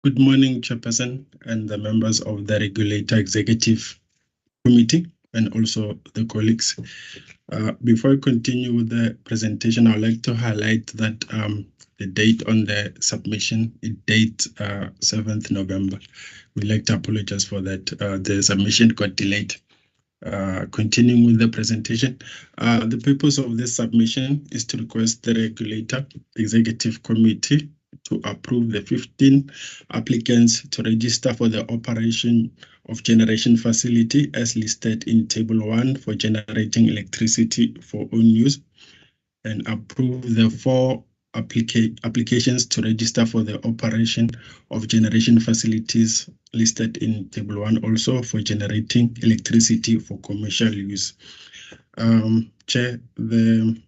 Good morning, Chairperson and the members of the Regulator Executive Committee and also the colleagues. Before I continue with the presentation, I would like to highlight that the date on the submission is date 7th November. We'd like to apologize for that. The submission got delayed. Continuing with the presentation, the purpose of this submission is to request the Regulator Executive Committee to approve the 15 applicants to register for the operation of generation facility as listed in Table 1 for generating electricity for own use, and approve the 4 applications to register for the operation of generation facilities listed in Table 1 also for generating electricity for commercial use. Chair, the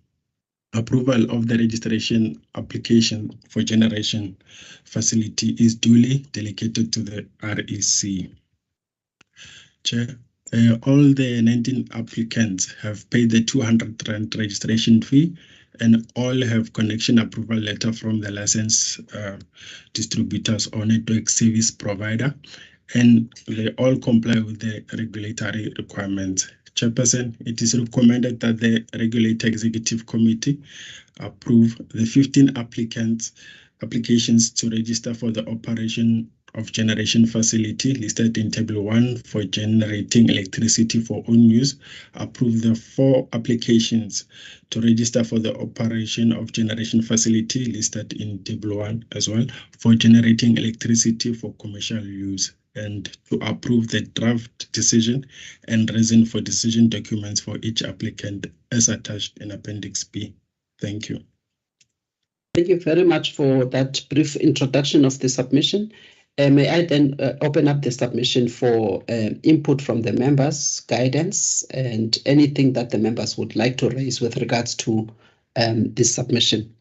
approval of the registration application for generation facility is duly delegated to the REC. Chair, all the 19 applicants have paid the 200 Rand registration fee, and all have connection approval letter from the license distributors or network service provider, and they all comply with the regulatory requirements. Chairperson, it is recommended that the Regulator Executive Committee approve the 15 applications to register for the operation of generation facility listed in Table 1 for generating electricity for own use, approve the 4 applications to register for the operation of generation facility listed in Table 1 as well for generating electricity for commercial use, and to approve the draft decision and reason for decision documents for each applicant as attached in Appendix B. Thank you. Thank you very much for that brief introduction of the submission. May I then open up the submission for input from the members, guidance, and anything that the members would like to raise with regards to this submission.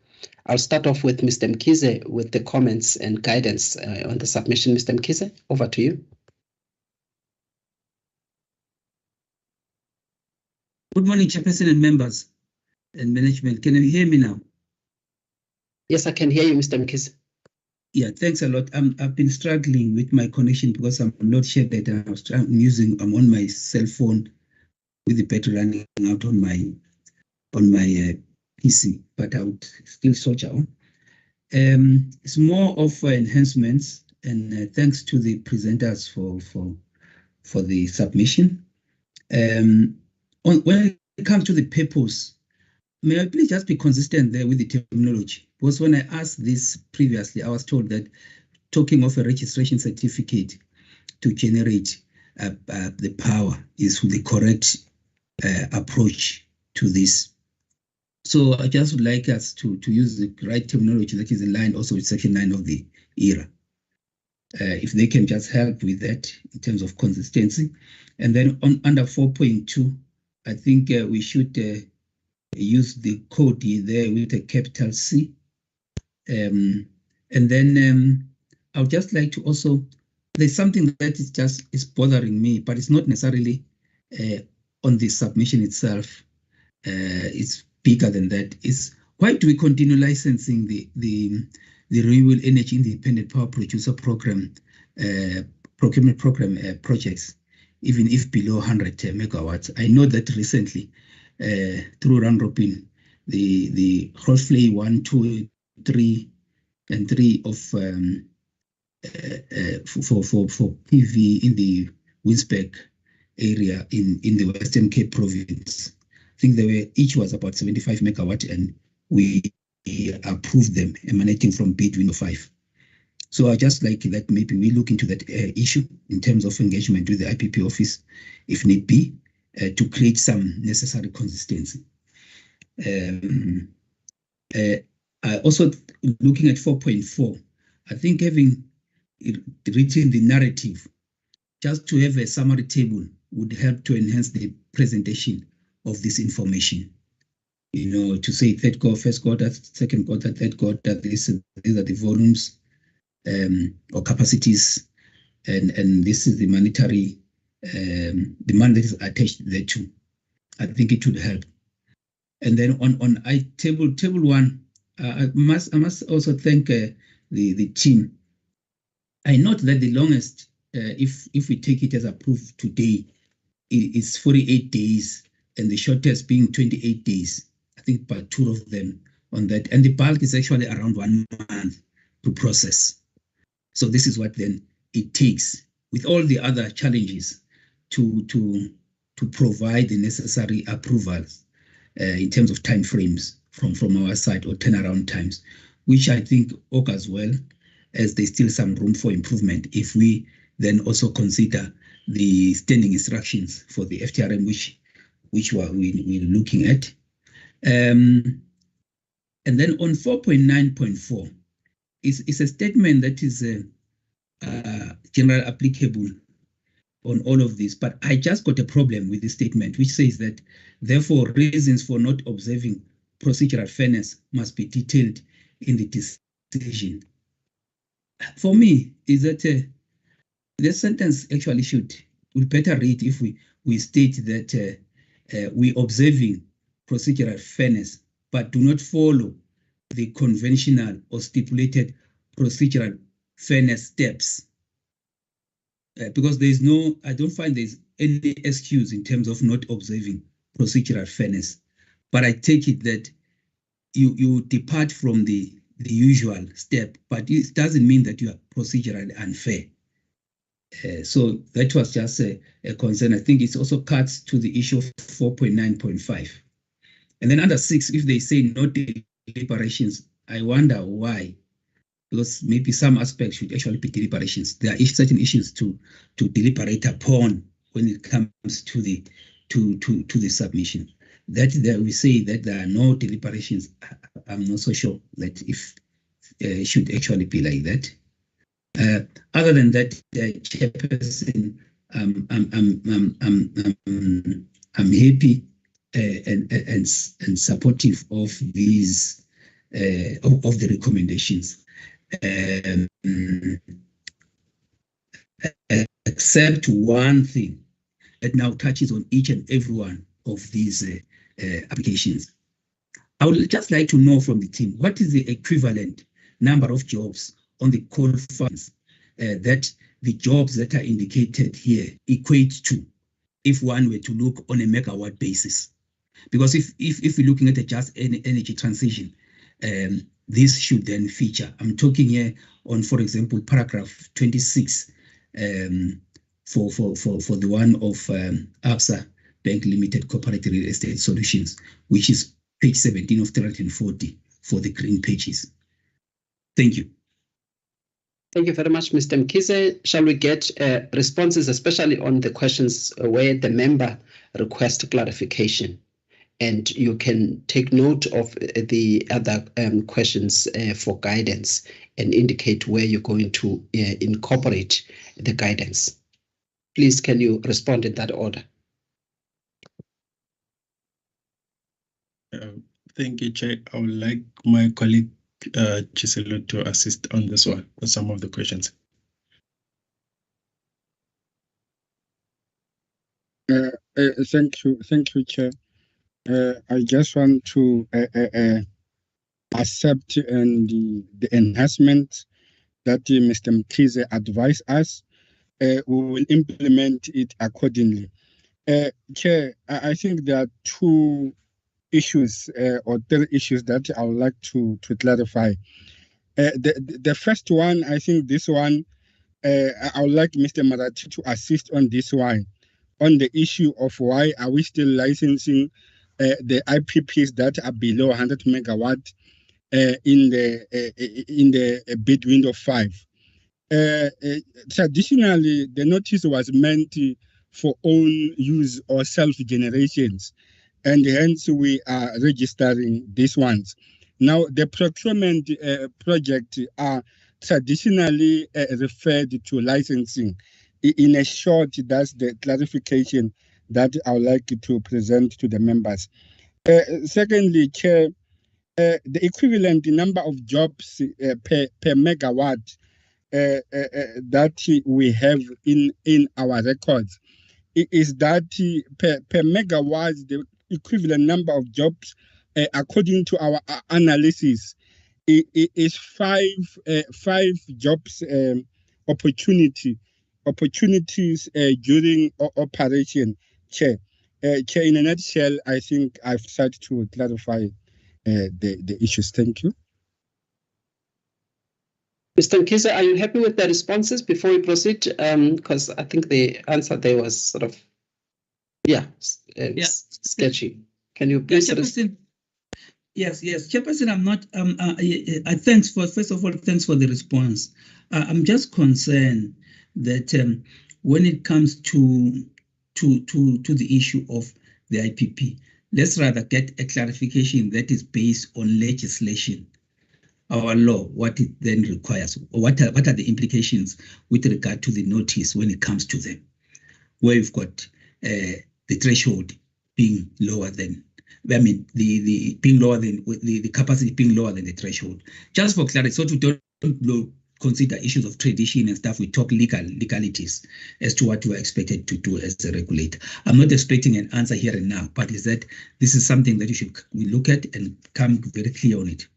I'll start off with Mr. Mkize with the comments and guidance on the submission. Mr. Mkize, over to you. Good morning, Chairperson and members and management. Can you hear me now? Yes, I can hear you, Mr. Mkize. Yeah, thanks a lot. I've been struggling with my connection because I'm not sure that I'm on my cell phone with the battery running out on my PC, but I would still soldier on. It's more of enhancements, and thanks to the presenters for the submission. When it comes to the purpose, may I please just be consistent there with the terminology? Because when I asked this previously, I was told that talking of a registration certificate to generate the power is the correct approach to this. So I just would like us to use the right terminology that is in line also with Section 9 of the ERA. If they can just help with that in terms of consistency. And then under 4.2, I think we should use the code there with a capital C. And then I would just like to also, there's something that is bothering me, but it's not necessarily on the submission itself. It's bigger than that. Is why do we continue licensing the renewable energy independent power producer program procurement program projects, even if below 100 megawatts? I know that recently through round robin, the Horsefly 1, 2, 3, and 3 of for PV in the Winsbeck area in the Western Cape province. I think each was about 75 megawatt, and we approved them emanating from bid window 5. So I just like that maybe we look into that issue in terms of engagement with the IPP office, if need be, to create some necessary consistency. Also looking at 4.4, I think having written the narrative, just to have a summary table would help to enhance the presentation of this information. You know, to say third quarter, first quarter, second quarter, third quarter, these are the volumes or capacities, and this is the monetary demand that is attached thereto. I think it would help. And then on table 1, I must also thank the team I note that the longest, if we take it as approved today, is 48 days, and the shortest being 28 days. I think by two of them on that. And the bulk is actually around 1 month to process. So this is what then it takes, with all the other challenges, to provide the necessary approvals in terms of timeframes from our side, or turnaround times, which I think augurs well, as there's still some room for improvement if we then also consider the standing instructions for the FTRM, which we're looking at. And then on 4.9.4, it's a statement that is general applicable on all of this, but I just got a problem with this statement, which says that, therefore, reasons for not observing procedural fairness must be detailed in the decision. For me, is that the sentence actually would better read if we state that we observing procedural fairness, but do not follow the conventional or stipulated procedural fairness steps. Because I don't find there's any excuse in terms of not observing procedural fairness. But I take it that you depart from the usual step, but it doesn't mean that you are procedurally unfair. So that was just a concern. I think it also cuts to the issue of 4.9.5. And then under 6, if they say no deliberations, I wonder why. Because maybe some aspects should actually be deliberations. There are certain issues to deliberate upon when it comes to the submission. That we say that there are no deliberations. I'm not so sure that if it should actually be like that. Other than that, Chairperson, I'm happy and supportive of these of the recommendations. Except one thing that now touches on each and every one of these applications. I would just like to know from the team, what is the equivalent number of jobs on the call funds that the jobs that are indicated here equate to, if one were to look on a megawatt basis? Because if we're looking at a just energy transition, this should then feature. I'm talking here on, for example, paragraph 26 for the one of ABSA Bank Limited Cooperative Real Estate Solutions, which is page 17 of 340 for the green pages. Thank you. Thank you very much, Mr. Mkhize. Shall we get responses, especially on the questions where the member requests clarification? And you can take note of the other questions for guidance and indicate where you're going to incorporate the guidance. Please, can you respond in that order? Thank you, Chair. I would like my colleague Chiselo to assist on this one, for some of the questions. Thank you, Chair. I just want to accept the enhancement that Mr. Mkhize advised us. We will implement it accordingly. Chair, I think there are two issues or three issues that I would like to clarify. The first one, I think this one, I would like Mr. Marathi to assist on this one, on the issue of why are we still licensing the IPPs that are below 100 megawatt in the bid window 5. Traditionally, the notice was meant for own use or self-generations, and hence we are registering these ones. Now, the procurement project are traditionally referred to licensing. In a short, that's the clarification that I would like to present to the members. Secondly, Chair, the equivalent number of jobs per megawatt that we have in our records is that per megawatt, the equivalent number of jobs according to our analysis is five jobs opportunities during operation. Chair, Chair, in a nutshell, I think I've tried to clarify the issues. Thank you. Mr. Mkhize, are you happy with the responses before we proceed? Because I think the answer there was sort of, sketchy. Can you please? Yes, Chairperson, I'm not. Thanks for, first of all, thanks for the response. I'm just concerned that when it comes to the issue of the IPP, let's rather get a clarification that is based on legislation, our law, what it then requires, or what are the implications with regard to the notice when it comes to them, where you've got the threshold being lower than, the being lower than the capacity being lower than the threshold. Just for clarity, so we don't consider issues of tradition and stuff. We talk legalities as to what we are expected to do as a regulator. I'm not expecting an answer here and now, but is that this is something that we look at and come very clear on it.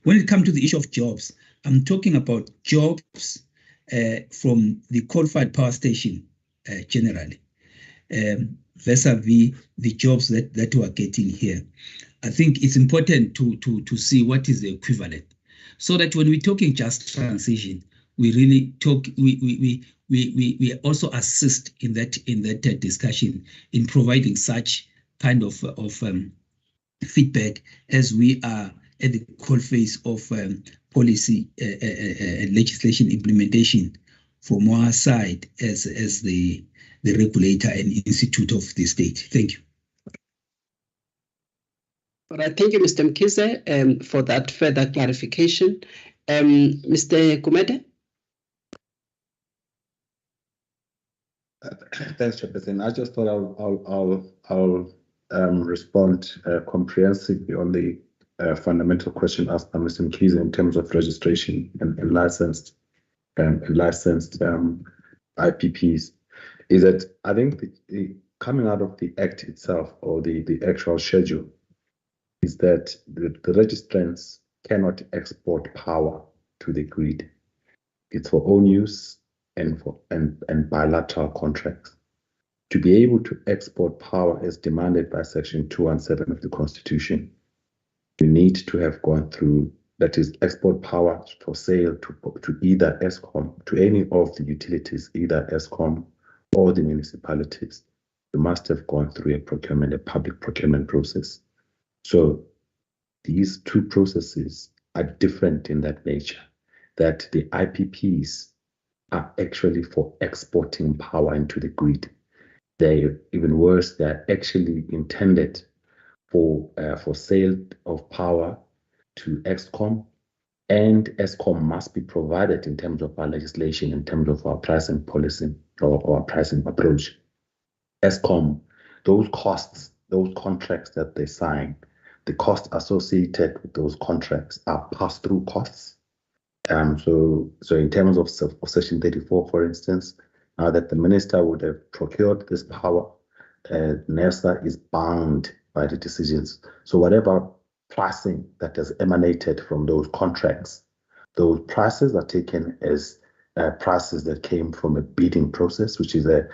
When it comes to the issue of jobs, I'm talking about jobs from the coal-fired power station generally, vis-a-vis the jobs that we are getting here. I think it's important to see what is the equivalent, so that when we're talking just transition, we really talk. We also assist in that discussion in providing such kind of feedback as we are at the core phase of policy and legislation implementation from our side as the regulator and institute of the state. Thank you. All right, thank you, Mr. Mkhize, for that further clarification. Mr. Kumede? Thanks, Chairperson. I just thought I'll respond comprehensively on the fundamental question asked by Mr. Mkhize in terms of registration and licensed IPPs. Is that I think the coming out of the Act itself, or the actual schedule, is that the registrants cannot export power to the grid. It's for own use and bilateral contracts. To be able to export power as demanded by Section 217 of the Constitution, you need to have gone through, that is, export power for sale to either Eskom, to any of the utilities, either Eskom or the municipalities. You must have gone through a public procurement process. So these two processes are different in that nature, that the IPPs are actually for exporting power into the grid. They're even worse, they're actually intended for sale of power to Eskom, and Eskom must be provided in terms of our legislation, in terms of our pricing policy or our pricing approach. Eskom, those costs, those contracts that they sign, the costs associated with those contracts are pass-through costs. So in terms of Section 34, for instance, now that the minister would have procured this power, NERSA is bound by the decisions. So whatever pricing that has emanated from those contracts, those prices are taken as prices that came from a bidding process, which is a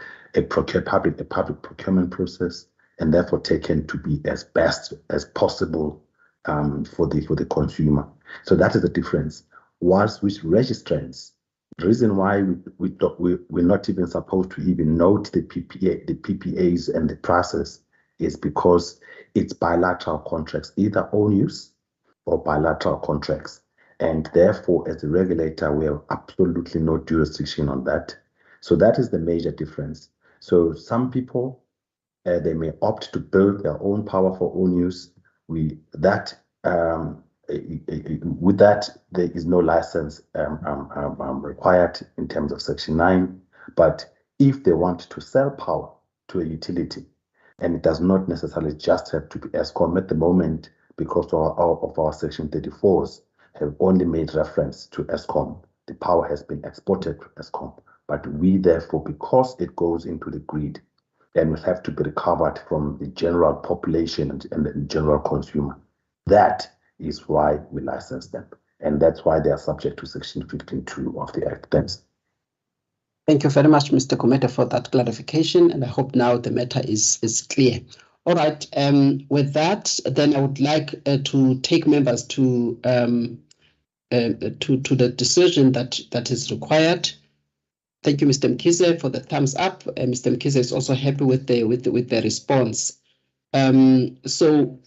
public procurement process, and therefore taken to be as best as possible for the consumer. So that is the difference. Whilst with registrants, the reason why we're not even supposed to even note the PPAs and the prices is because it's bilateral contracts, either own use or bilateral contracts. And therefore, as a regulator, we have absolutely no jurisdiction on that. So that is the major difference. So some people, they may opt to build their own power for own use. With that, there is no license required in terms of Section 9. But if they want to sell power to a utility, and it does not necessarily just have to be Eskom at the moment, because of our Section 34s have only made reference to Eskom. The power has been exported to Eskom. But we, therefore, because it goes into the grid, and will have to be recovered from the general population and the general consumer. That is why we license them. And that's why they are subject to Section 15.2 of the Act. Thanks. Thank you very much, Mr. Kometa, for that clarification, and I hope now the matter is clear. All right. With that, then I would like to take members to the decision that is required. Thank you, Mr. Mkhize, for the thumbs up. Mr. Mkhize is also happy with the response. So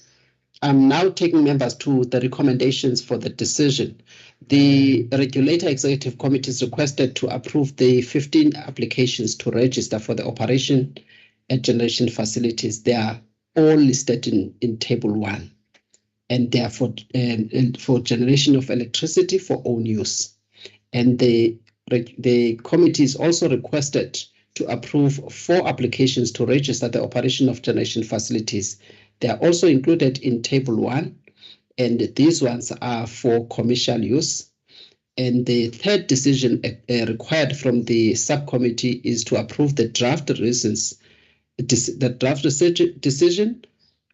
I'm now taking members to the recommendations for the decision. The Regulator Executive Committee is requested to approve the 15 applications to register for the operation and generation facilities. They are all listed in Table 1, and they are for generation of electricity for own use. And the committee is also requested to approve 4 applications to register the operation of generation facilities. They are also included in Table 1, and these ones are for commercial use. And the third decision required from the subcommittee is to approve the draft reasons, the draft decision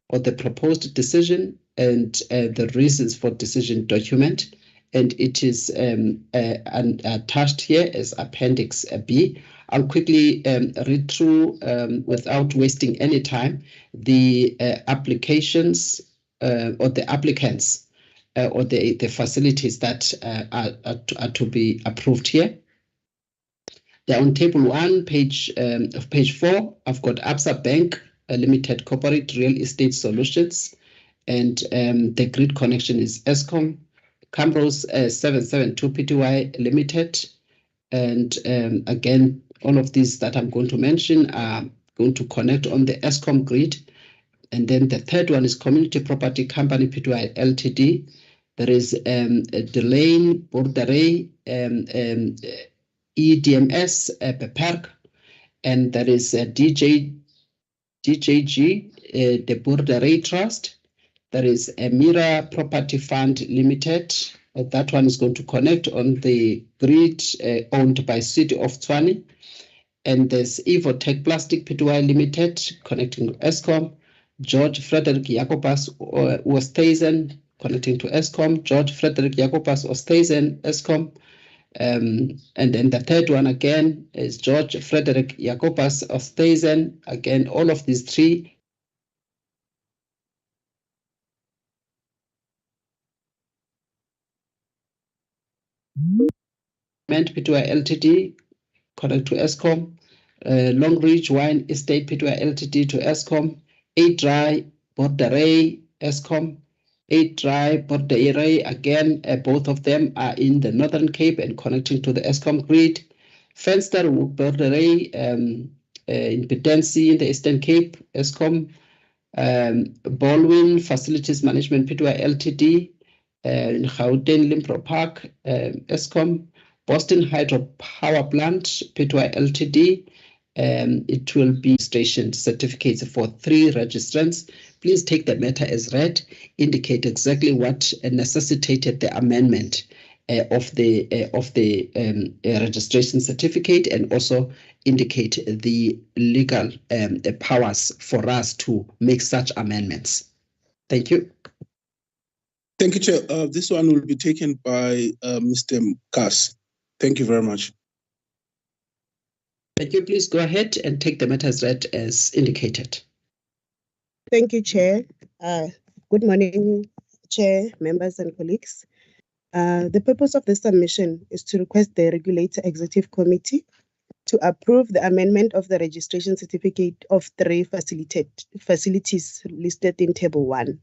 or the proposed decision, and the reasons for decision document. And it is attached here as Appendix B. I'll quickly read through without wasting any time the applications or the applicants or the facilities that are to be approved here. They're on Table 1, page 4. I've got Absa Bank Limited Corporate Real Estate Solutions, and the grid connection is Eskom. Camrose 772 Pty Limited, and again, all of these that I'm going to mention are going to connect on the Eskom grid. And then the third one is Community Property Company Pty Ltd. There is Delane Borderay EDMS Beperk, and there is DJG the Borderay Trust. There is Emira Property Fund Limited. That one is going to connect on the grid owned by City of Tshwane. And there's Evotech Plastic Pty Limited connecting to Eskom. George Frederick Jacobus Oosthuizen connecting to Eskom. George Frederick Jacobus Oosthuizen, Eskom. And then the third one again is George Frederick Jacobus Oosthuizen. Again, all of these three Pty Ltd connect to Eskom. Long Ridge Wine Estate Pty Ltd to Eskom. 8 Dry Borderay Eskom. 8 Dry Borderay, again, both of them are in the Northern Cape and connecting to the Eskom grid. Fenster Borderay in Pedensi in the Eastern Cape, Eskom. Baldwin Facilities Management Pty Ltd in Gauteng Limpro Park, Eskom. Boston Hydro Power Plant Pty Ltd. It will be registration certificates for 3 registrants. Please take the matter as read, indicate exactly what necessitated the amendment of the registration certificate, and also indicate the legal powers for us to make such amendments. Thank you. Thank you, Chair. This one will be taken by Mr. Kass. Thank you very much. Thank you. Please go ahead and take the matter as read as indicated. Thank you, Chair. Good morning, Chair, members and colleagues. The purpose of this submission is to request the Regulator Executive Committee to approve the amendment of the registration certificate of 3 facilities listed in Table 1.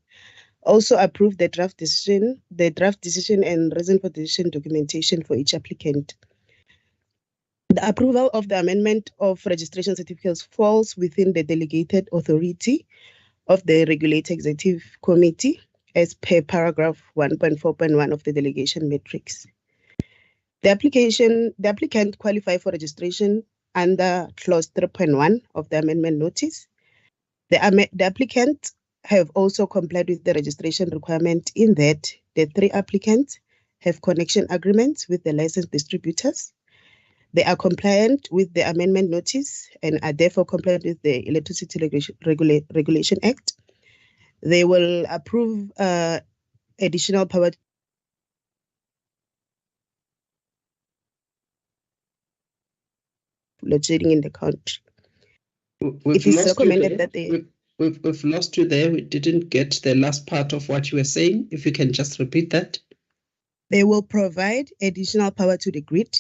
Also approve the draft decision and reason for decision documentation for each applicant. The approval of the amendment of registration certificates falls within the delegated authority of the Regulator Executive Committee as per paragraph 1.4.1 of the delegation matrix. The applicant qualify for registration under clause 3.1 of the amendment notice. The applicant have also complied with the registration requirement in that the 3 applicants have connection agreements with the licensed distributors. They are compliant with the amendment notice and are therefore compliant with the Electricity Regulation Act. They will approve additional power load shedding in the country. We've It is lost you recommended there. that they We've lost you there. We didn't get the last part of what you were saying. If you can just repeat that. They will provide additional power to the grid,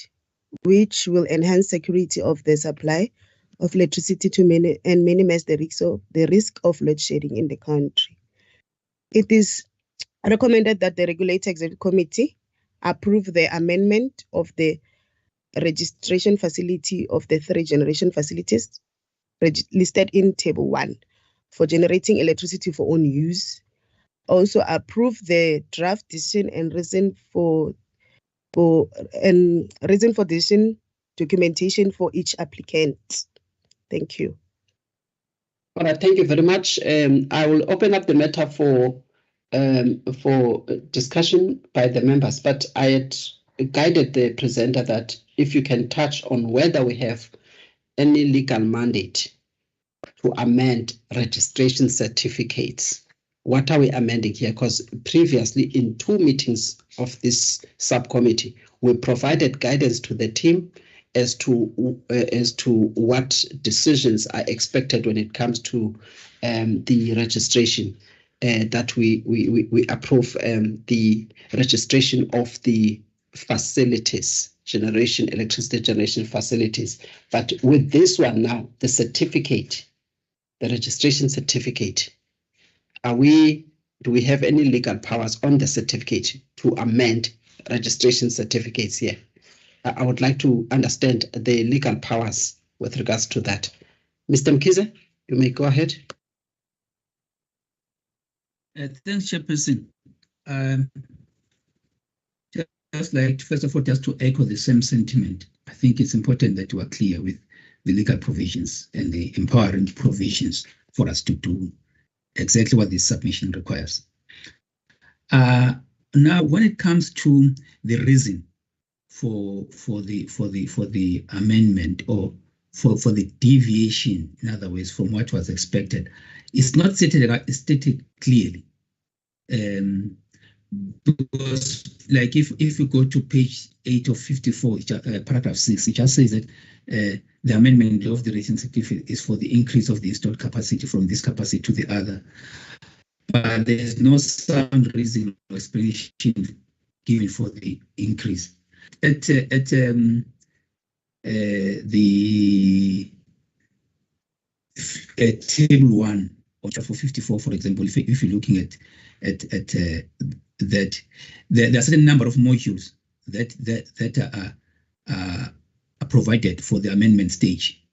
which will enhance security of the supply of electricity to minimize the risk of load shedding in the country. It is recommended that the Regulator Executive Committee approve the amendment of the registration facility of the 3 generation facilities listed in Table 1 for generating electricity for own use. Also approve the draft decision and reason for decision documentation for each applicant. Thank you. All right, thank you very much. I will open up the matter for discussion by the members, but I had guided the presenter that if you can touch on whether we have any legal mandate to amend registration certificates. What are we amending here? Because previously in 2 meetings of this subcommittee, we provided guidance to the team as to what decisions are expected when it comes to the registration, that we approve the registration of the facilities, electricity generation facilities. But with this one now, the certificate, the registration certificate, do we have any legal powers on the certificate to amend registration certificates here? I would like to understand the legal powers with regards to that. Mr. Mkhize, you may go ahead. Thanks, Chairperson. Just like, first of all, just to echo the same sentiment, I think it's important that we are clear with the legal provisions and the empowering provisions for us to do exactly what this submission requires. Now, when it comes to the reason for the amendment, or for the deviation, in other words, from what was expected, it's not stated clearly. Because, like, if you go to page 8 of 54, paragraph 6, it just says that the amendment of the rating certificate is for the increase of the installed capacity from this capacity to the other. But there is no sound reason or explanation given for the increase. At the table 1 or chapter 54, for example, if you're looking at that, there are a certain number of modules that are provided for the amendment stage.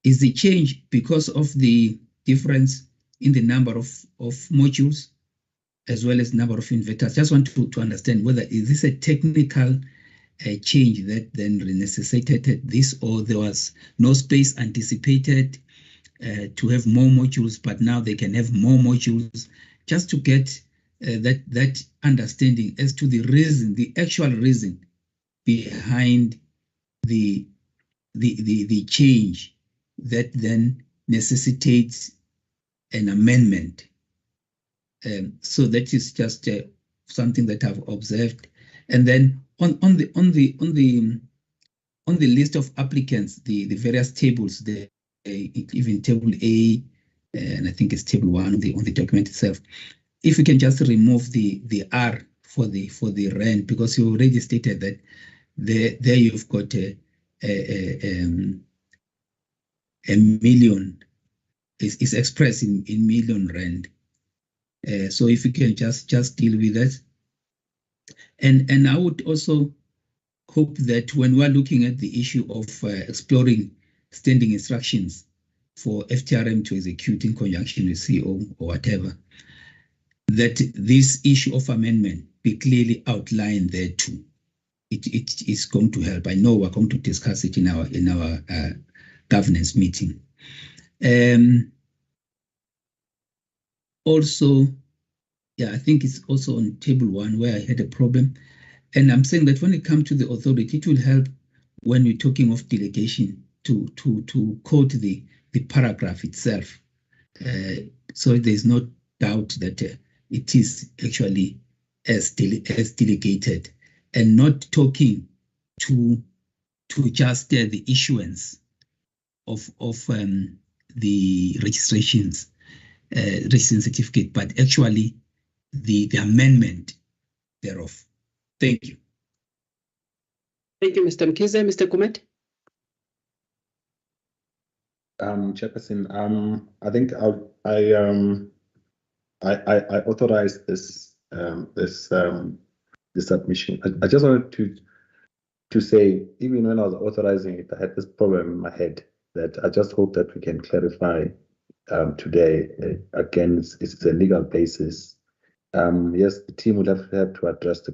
Is the change because of the difference in the number of modules as well as number of inverters? Just want to understand whether is this a technical change that then necessitated this, or there was no space anticipated to have more modules, but now they can have more modules, just to get that understanding as to the reason, the actual reason behind the change that then necessitates an amendment. So that is just something that I've observed. And then on the list of applicants, the various tables, even table A, and I think it's table 1 on the document itself. If we can just remove the R for the rent, because you already stated that there you've got a million is expressed in million rand. So if you can just deal with that. And I would also hope that when we're looking at the issue of exploring standing instructions for FTRM to execute in conjunction with CO or whatever, that this issue of amendment be clearly outlined there too. It is going to help. I know we're going to discuss it in our governance meeting. Also, yeah, I think it's also on table 1 where I had a problem. And I'm saying that when it comes to the authority, it will help when we're talking of delegation to quote the paragraph itself. So there's no doubt that it is actually as delegated, and not talking to just the issuance of the registrations, registration certificate, but actually the amendment thereof. Thank you. Thank you, Mr. Mkhize. Mr. Kumet? Chairperson, I think I authorized this the submission. I just wanted to say, even when I was authorizing it, I had this problem in my head that I just hope that we can clarify today. Again, it's a legal basis. Yes, the team will have to address the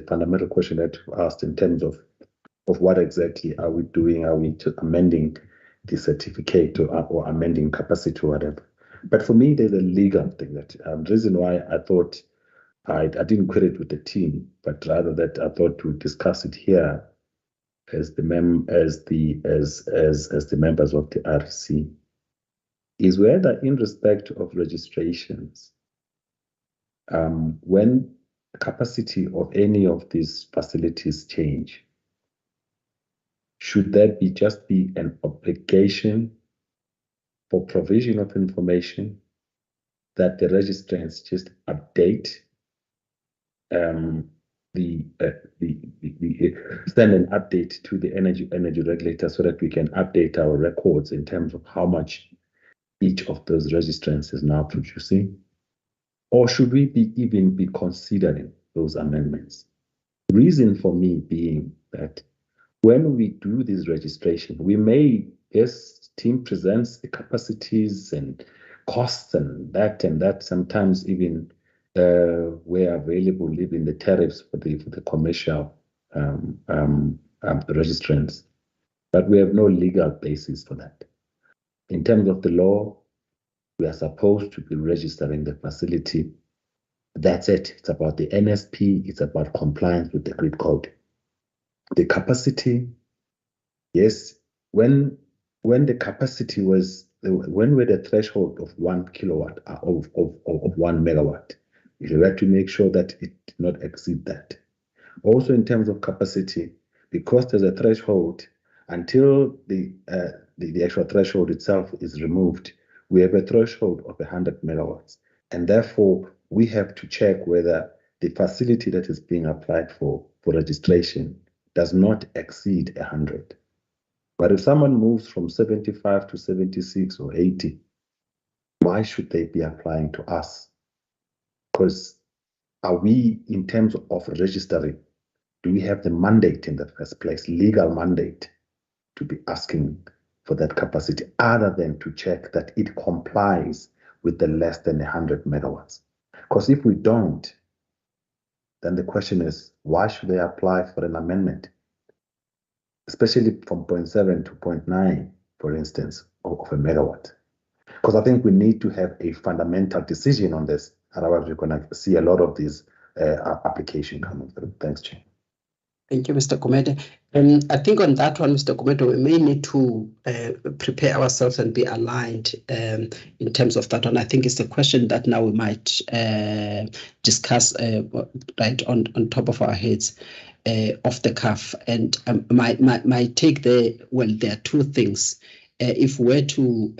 fundamental question that you asked in terms of what exactly are we doing? Are we amending the certificate or amending capacity or whatever? But for me, there's a legal thing that the reason why I thought I didn't quit it with the team, but rather that I thought to discuss it here as the members of the RC is whether, in respect of registrations, when capacity of any of these facilities change, should there just be an obligation for provision of information that the registrants just update send an update to the energy regulator so that we can update our records in terms of how much each of those registrants is now producing? Or should we even be considering those amendments? Reason for me being that when we do this registration, we may, yes, team presents the capacities and costs and that sometimes even where available, leaving the tariffs for the commercial registrants, but we have no legal basis for that. In terms of the law, we are supposed to be registering the facility. That's it. It's about the NSP. It's about compliance with the grid code. The capacity, yes, when the capacity was, when we're the threshold of 1 kilowatt of 1 megawatt, you have to make sure that it did not exceed that. Also, in terms of capacity, because there's a threshold, until the actual threshold itself is removed, we have a threshold of 100 megawatts, and therefore we have to check whether the facility that is being applied for registration does not exceed 100. But if someone moves from 75 to 76 or 80, why should they be applying to us? Because are we, in terms of registering, do we have the mandate in the first place, legal mandate, to be asking for that capacity, other than to check that it complies with the less than 100 megawatts? Because if we don't, then the question is, why should they apply for an amendment? Especially from 0.7 to 0.9, for instance, of a megawatt. Because I think we need to have a fundamental decision on this. Otherwise, we're going to see a lot of these applications coming through. Thanks, Chair. Thank you, Mr. Kumete. I think on that one, Mr. Kumete, we may need to prepare ourselves and be aligned in terms of that one. I think it's a question that now we might discuss right on top of our heads, off the cuff. And my take there, well, there are two things. If we're to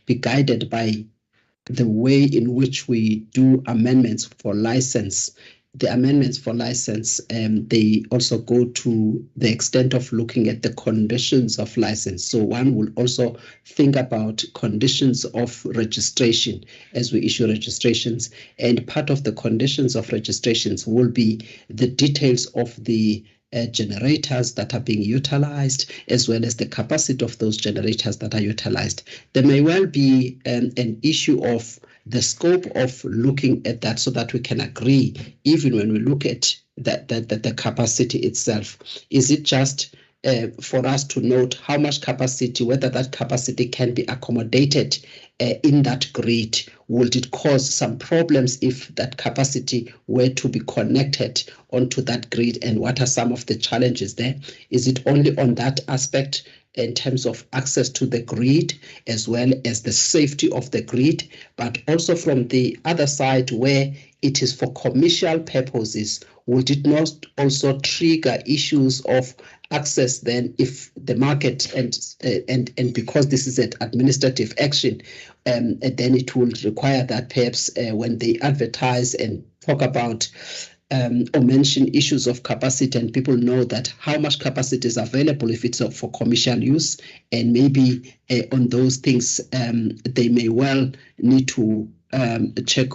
be guided by the way in which we do amendments for license, the amendments for license, they also go to the extent of looking at the conditions of license. So one will also think about conditions of registration as we issue registrations. And part of the conditions of registrations will be the details of the generators that are being utilized, as well as the capacity of those generators that are utilized. There may well be an issue of the scope of looking at that, so that we can agree, even when we look at the capacity itself. Is it just for us to note how much capacity, whether that capacity can be accommodated in that grid? Would it cause some problems if that capacity were to be connected onto that grid? And what are some of the challenges there? Is it only on that aspect in terms of access to the grid, as well as the safety of the grid, but also from the other side where it is for commercial purposes? Would it not also trigger issues of access then if the market and because this is an administrative action, then it will require that perhaps when they advertise and talk about or mention issues of capacity, and people know that how much capacity is available if it's for commercial use, and maybe on those things they may well need to check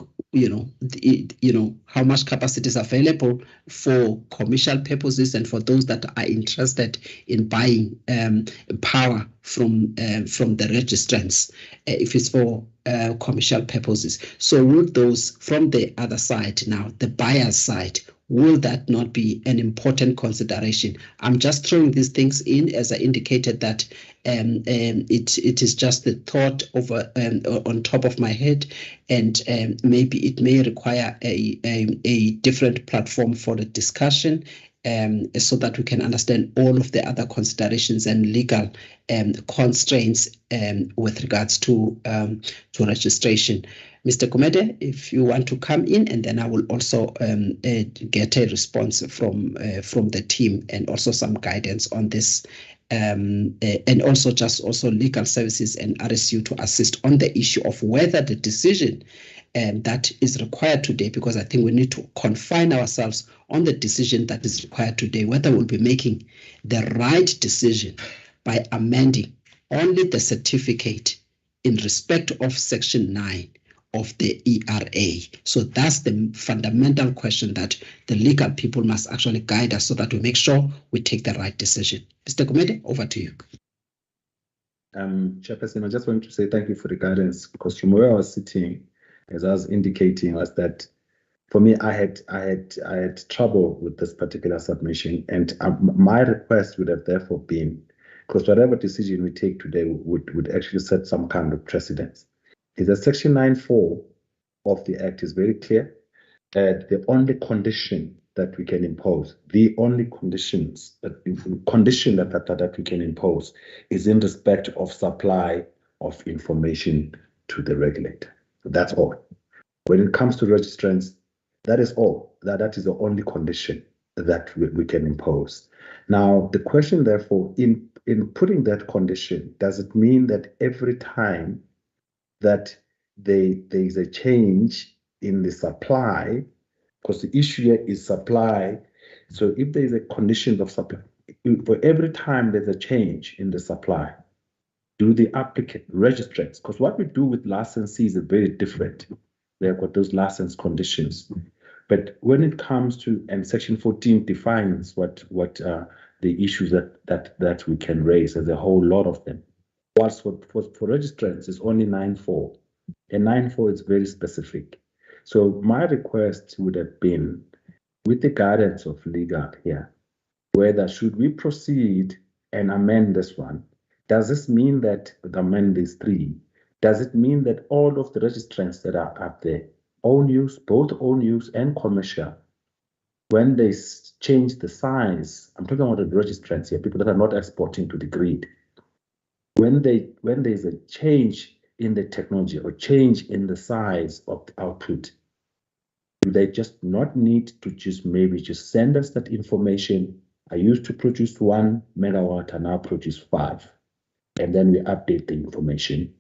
how much capacity is available for commercial purposes and for those that are interested in buying power from the registrants if it's for commercial purposes. So would those from the other side now, the buyer's side, will that not be an important consideration? I'm just throwing these things in as I indicated that it is just the thought over on top of my head, and maybe it may require a different platform for the discussion so that we can understand all of the other considerations and legal constraints with regards to registration. Mr. Kumede, if you want to come in, and then I will also get a response from the team and also some guidance on this, and also legal services and RSU to assist on the issue of whether the decision that is required today, because I think we need to confine ourselves on the decision that is required today, whether we'll be making the right decision by amending only the certificate in respect of Section 9 of the ERA. So that's the fundamental question that the legal people must actually guide us so that we make sure we take the right decision. Mr. Kumede, over to you. Chairperson, I just want to say thank you for the guidance, because from where I was sitting, as I was indicating, was that for me, I had trouble with this particular submission, and my request would have therefore been, because whatever decision we take today would actually set some kind of precedence, is that Section 9(4) of the Act is very clear. The only condition that we can impose, the only condition that we can impose is in respect of supply of information to the regulator. That's all. When it comes to registrants, that is all. That is the only condition that we can impose. Now, the question, therefore, in putting that condition, does it mean that every time that there is a change in the supply, because the issue here is supply, so if there is a condition of supply, for every time there's a change in the supply, do the applicant registrants, because what we do with licensees is very different. They've got those license conditions. But when it comes to, and Section 14 defines what the issues that we can raise, there's a whole lot of them. Whilst for registrants, it's only 9(4), and 9(4) is very specific. So my request would have been, with the guidance of legal here, whether should we proceed and amend this one? Does this mean that the amend is 3? Does it mean that all of the registrants that are up there, own use, both own use and commercial, when they change the size, I'm talking about the registrants here, people that are not exporting to the grid, when there's a change in the technology or change in the size of the output, do they just not need to just send us that information? I used to produce 1 megawatt, I now produce 5, and then we update the information.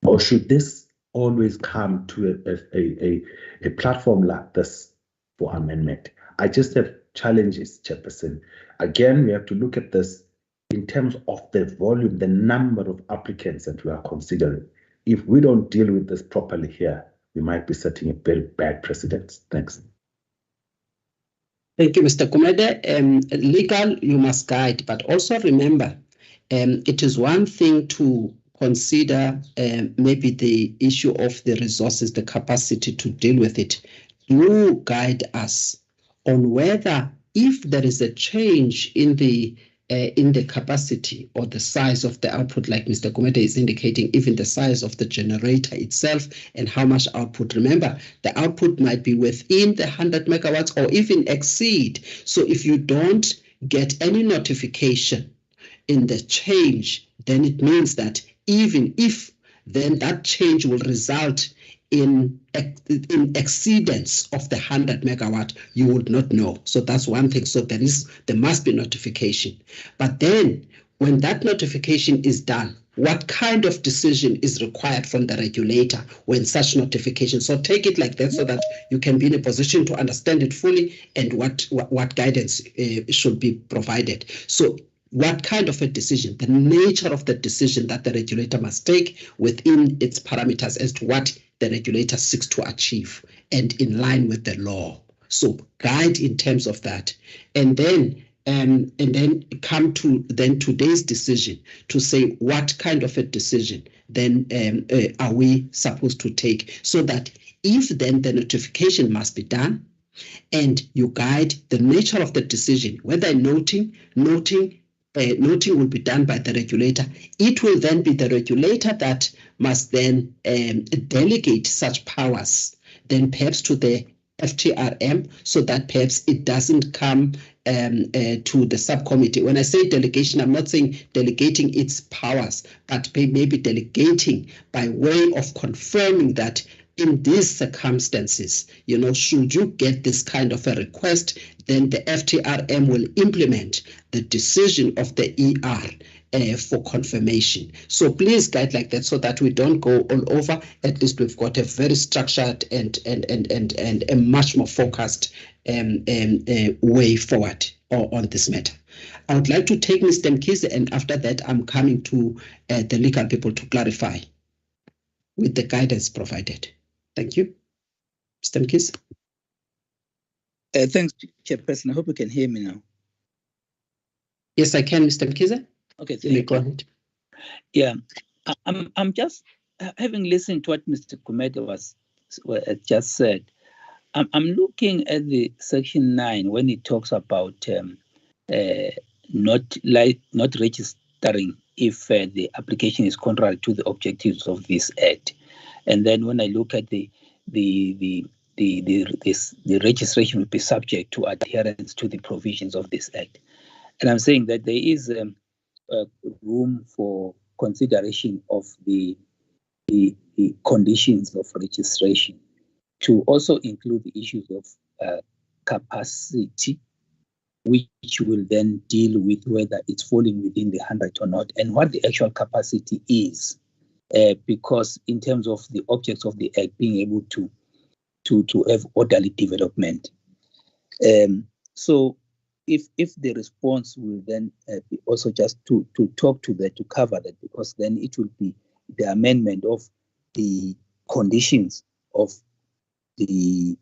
Or should this always come to a platform like this for amendment? I just have challenges, Chairperson. Again, we have to look at this in terms of the volume, the number of applicants that we are considering. If we don't deal with this properly here, we might be setting a very bad precedent. Thanks. Thank you, Mr. Kumede. Legal, you must guide, but also remember, it is one thing to consider maybe the issue of the resources, the capacity to deal with it. You guide us on whether, if there is a change in the capacity or the size of the output, like Mr. Kumede is indicating, even the size of the generator itself and how much output. Remember, the output might be within the 100 megawatts or even exceed. So if you don't get any notification in the change, then it means that even if then that change will result in exceedance of the 100 megawatt, you would not know. So that's one thing. So there must be notification. But then when that notification is done, what kind of decision is required from the regulator when such notification? So take it like that so that you can be in a position to understand it fully and what guidance should be provided. So what kind of a decision, the nature of the decision that the regulator must take within its parameters as to what the regulator seeks to achieve and in line with the law. So guide in terms of that. And then come to then today's decision to say what kind of a decision then are we supposed to take, so that if then the notification must be done and you guide the nature of the decision, whether noting will be done by the regulator. It will then be the regulator that must then delegate such powers then perhaps to the FTRM, so that perhaps it doesn't come to the subcommittee. When I say delegation, I'm not saying delegating its powers, but maybe delegating by way of confirming that in these circumstances, should you get this kind of a request, then the FTRM will implement the decision of the ER for confirmation. So please guide like that so that we don't go all over. At least we've got a very structured and a much more focused way forward on this matter. I would like to take Mr. Mkhize, and after that, I'm coming to the legal people to clarify with the guidance provided. Thank you. Mr. Mkhize. Thanks, Chairperson. I hope you can hear me now. Yes, I can, Mr. Mkhize. Okay, thank you. Yeah, I'm just having listened to what Mr. Kumete was just said. I'm looking at the section 9 when it talks about not registering if the application is contrary to the objectives of this act. And then when I look at the registration will be subject to adherence to the provisions of this act. And I'm saying that there is room for consideration of the conditions of registration to also include the issues of capacity, which will then deal with whether it's falling within the 100 or not, and what the actual capacity is. Because in terms of the objects of the act being able to have orderly development. So if the response will then be also just to talk to that, to cover that, because then it will be the amendment of the conditions of the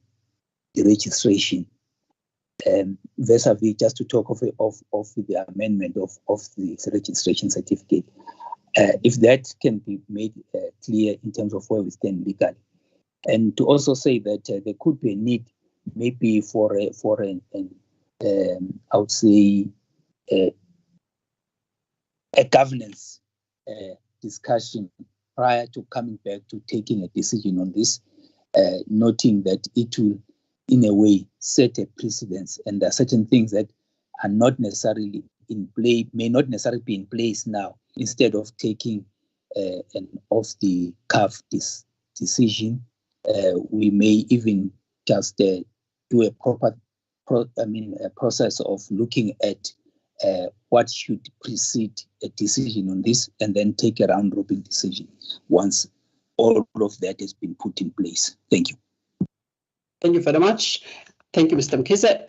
registration, vis-a-vis just to talk of the amendment of the registration certificate. If that can be made clear in terms of where we stand legally. And to also say that there could be a need maybe for an I would say a governance discussion prior to coming back to taking a decision on this, noting that it will in a way set a precedence, and there are certain things that are not necessarily in play, may not necessarily be in place now. Instead of taking an off-the-cuff decision, we may even just do a proper a process of looking at what should precede a decision on this, and then take a round-robin decision once all of that has been put in place. Thank you. Thank you very much. Thank you, Mr. Mkhize.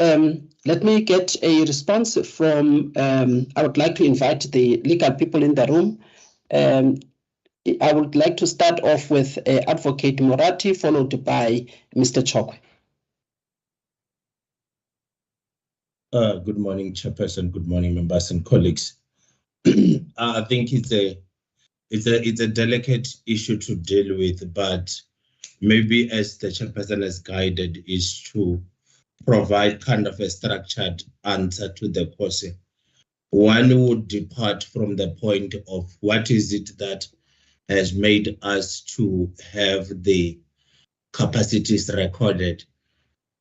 Let me get a response from, I would like to invite the legal people in the room. I would like to start off with Advocate Morati, followed by Mr. Chokwe. Good morning, Chairperson. Good morning, members and colleagues. I think it's a delicate issue to deal with, but maybe as the Chairperson has guided is to provide kind of a structured answer to the question. One would depart from the point of what is it that has made us to have the capacities recorded.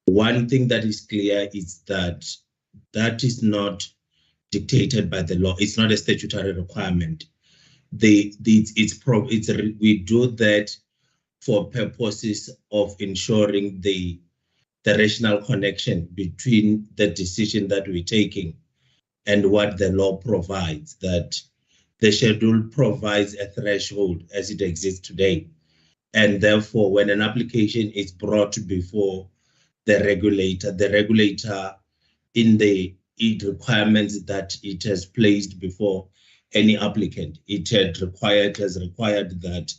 One thing that is clear is that that is not dictated by the law. It's not a statutory requirement. We do that for purposes of ensuring the rational connection between the decision that we're taking and what the law provides, that the schedule provides a threshold as it exists today. And therefore, when an application is brought before the regulator in the requirements that it has placed before any applicant, it has required that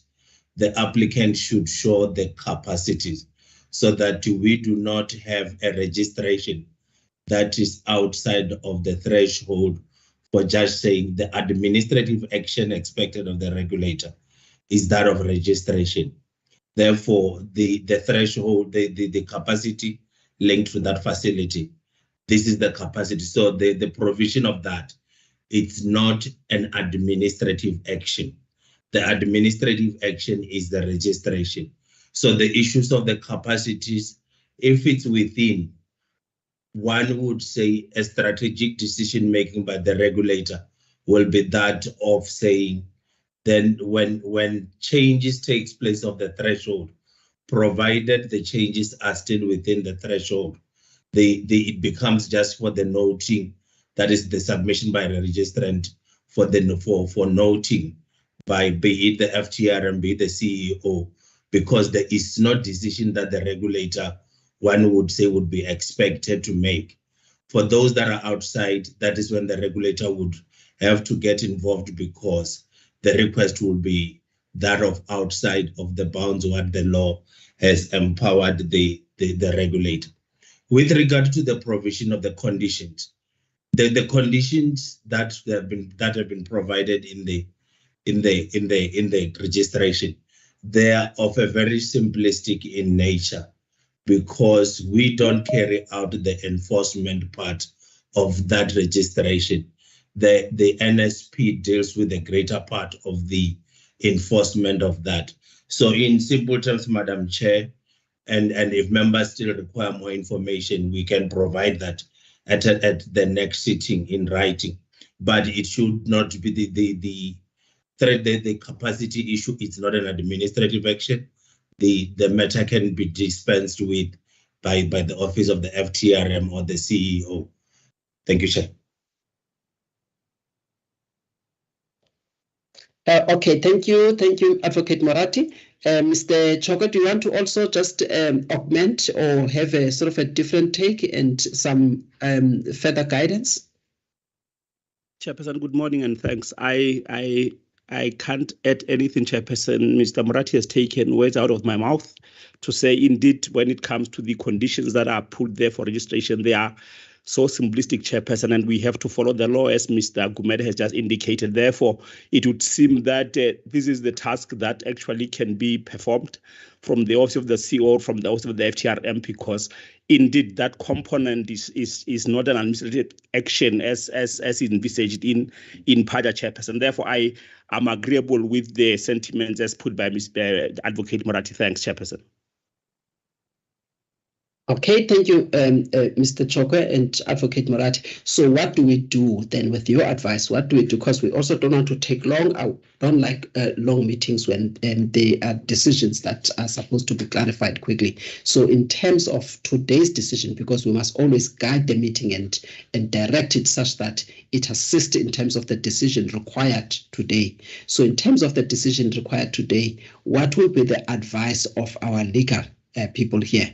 the applicant should show the capacities so that we do not have a registration that is outside of the threshold for just saying the administrative action expected of the regulator is that of registration. Therefore, the threshold, the capacity linked to that facility, this is the capacity. So the provision of that, it's not an administrative action. The administrative action is the registration. So the issues of the capacities, if it's within, one would say a strategic decision making by the regulator will be that of saying, then when changes takes place of the threshold, provided the changes are still within the threshold, it becomes just for the noting, that is the submission by the registrant for noting by be it the FTRM, be it the CEO, because there is no decision that the regulator, one would say, would be expected to make. For those that are outside, that is when the regulator would have to get involved, because the request will be that of outside of the bounds what the law has empowered the regulator. With regard to the provision of the conditions, the conditions that have been provided in the registration, they are of a very simplistic in nature, because we don't carry out the enforcement part of that registration. The NSP deals with the greater part of the enforcement of that. So in simple terms, Madam Chair, and if members still require more information, we can provide that at the next sitting in writing. But it should not be the capacity issue. It's not an administrative action. The matter can be dispensed with by the office of the FTRM or the CEO. Thank you, Chair. Okay, thank you, Advocate Moratti. Mr. Choka, do you want to also just augment or have a sort of a different take and some further guidance? Chairperson, good morning and thanks. I can't add anything, Chairperson. Mr. Moratti has taken words out of my mouth to say, indeed, when it comes to the conditions that are put there for registration, they are so simplistic, Chairperson, and we have to follow the law, as Mr. Gumede has just indicated. Therefore, it would seem that this is the task that actually can be performed from the office of the CEO, from the office of the FTRM, because indeed that component is not an administrative action as envisaged in PAJA, Chairperson. Therefore, I am agreeable with the sentiments as put by Mr. Advocate Moratti. Thanks, Chairperson. Okay, thank you, Mr. Chokwe and Advocate Moratti. So what do we do then with your advice? What do we do? Because we also don't want to take long. I don't like long meetings when there are decisions that are supposed to be clarified quickly. So in terms of today's decision, because we must always guide the meeting and direct it such that it assists in terms of the decision required today. So in terms of the decision required today, what will be the advice of our legal people here?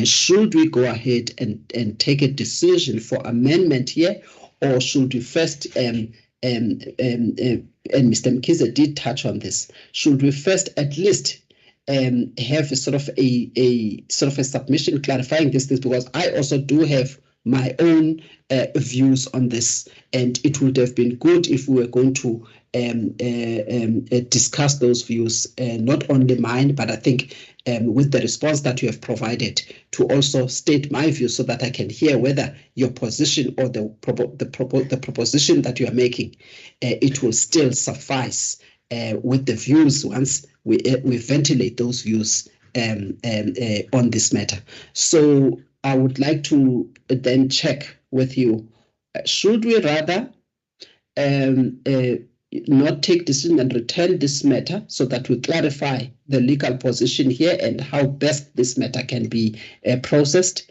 Should we go ahead and take a decision for amendment here, or should we first, and Mr. Mkhize did touch on this, should we first at least have a sort of a submission clarifying this, because I also do have my own views on this, and it would have been good if we were going to discuss those views, not only mine, but I think with the response that you have provided, to also state my view so that I can hear whether your position or the proposition that you are making, it will still suffice with the views once we ventilate those views on this matter. So I would like to then check with you, should we rather not take decision and return this matter so that we clarify the legal position here and how best this matter can be processed?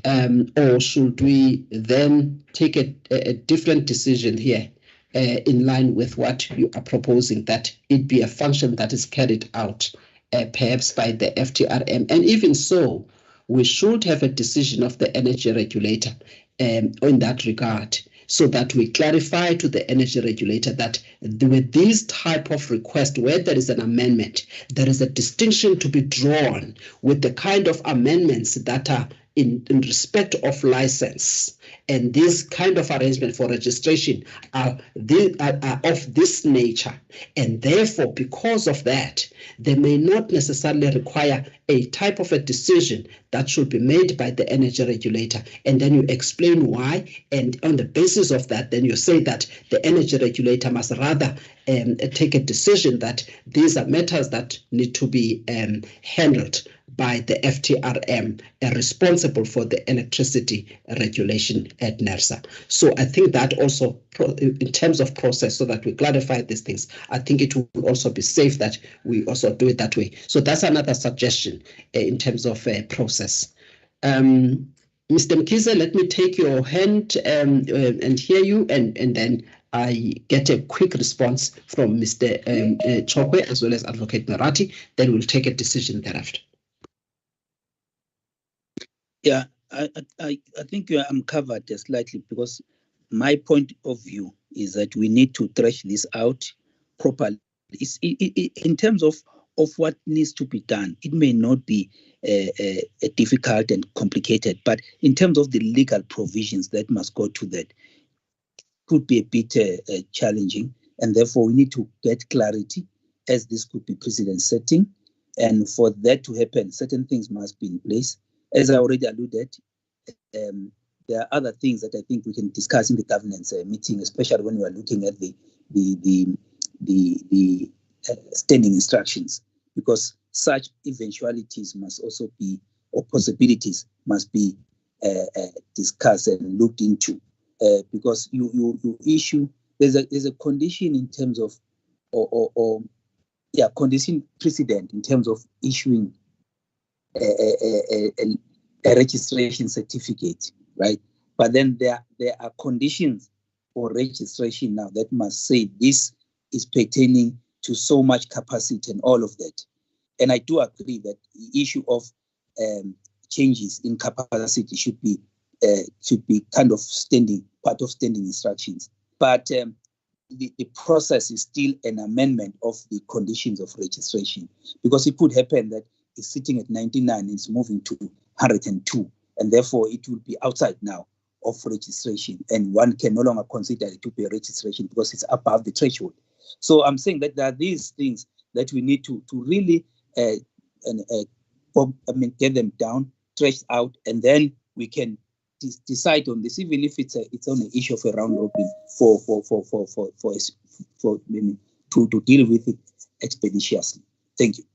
Or should we then take a different decision here in line with what you are proposing, that it be a function that is carried out perhaps by the FTRM? And even so, we should have a decision of the energy regulator in that regard, so that we clarify to the energy regulator that with these type of requests, where there is an amendment, there is a distinction to be drawn with the kind of amendments that are in respect of license. And this kind of arrangement for registration are of this nature. And therefore, because of that, they may not necessarily require a type of a decision that should be made by the energy regulator. And then you explain why. And on the basis of that, then you say that the energy regulator must rather take a decision that these are matters that need to be handled by the FTRM, responsible for the electricity regulation at NERSA. So I think that also, in terms of process, so that we clarify these things, I think it will also be safe that we also do it that way. So that's another suggestion in terms of process. Mr. Mkhize, let me take your hand and hear you, and then I get a quick response from Mr. Chokwe as well as Advocate Narati. Then we'll take a decision thereafter. Yeah, I think I'm covered slightly, because my point of view is that we need to thresh this out properly. In terms of what needs to be done, it may not be difficult and complicated, but in terms of the legal provisions that must go to that, could be a bit challenging, and therefore we need to get clarity, as this could be precedent setting. And for that to happen, certain things must be in place. As I already alluded, there are other things that I think we can discuss in the governance meeting, especially when we are looking at the standing instructions, because such eventualities must also be, or possibilities must be discussed and looked into, because you issue, there's a condition in terms of, condition precedent in terms of issuing a registration certificate, right? But then there are conditions for registration now that must say this is pertaining to so much capacity and all of that. And I do agree that the issue of changes in capacity should be kind of part of standing instructions. But the process is still an amendment of the conditions of registration, because it could happen that it's sitting at 99 and it's moving to 102, and therefore it will be outside now of registration, and one can no longer consider it to be a registration because it's above the threshold. So I'm saying that there are these things that we need to really get them down, threshed out, and then we can decide on this, even if it's on an issue of a round robin to deal with it expeditiously. Thank you.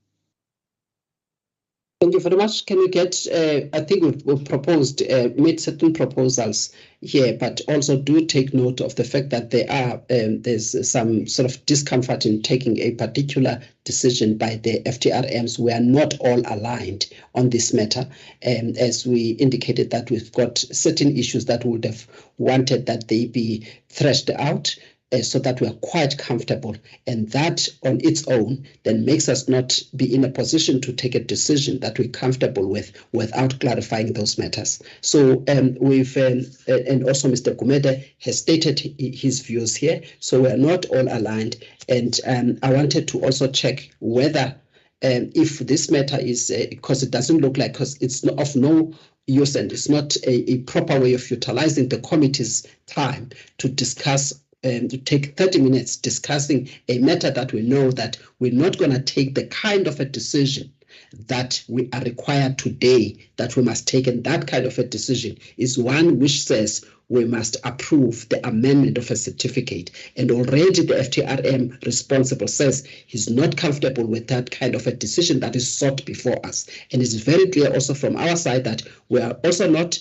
Thank you very much. Can we get, I think we've proposed, made certain proposals here, but also do take note of the fact that there's some sort of discomfort in taking a particular decision by the FTRMs. We are not all aligned on this matter. As we indicated, that we've got certain issues that we would have wanted that they be threshed out, so that we are quite comfortable, and that on its own then makes us not be in a position to take a decision that we're comfortable with without clarifying those matters. So we've and also Mr. Gumede has stated his views here, so we are not all aligned. And I wanted to also check whether if this matter is, because it doesn't look like, because it's of no use and it's not a proper way of utilizing the committee's time to discuss to take 30 minutes discussing a matter that we know that we're not going to take the kind of a decision that we are required today that we must take. And that kind of a decision is one which says we must approve the amendment of a certificate. And already the FTRM responsible says he's not comfortable with that kind of a decision that is sought before us. And it's very clear also from our side that we are also not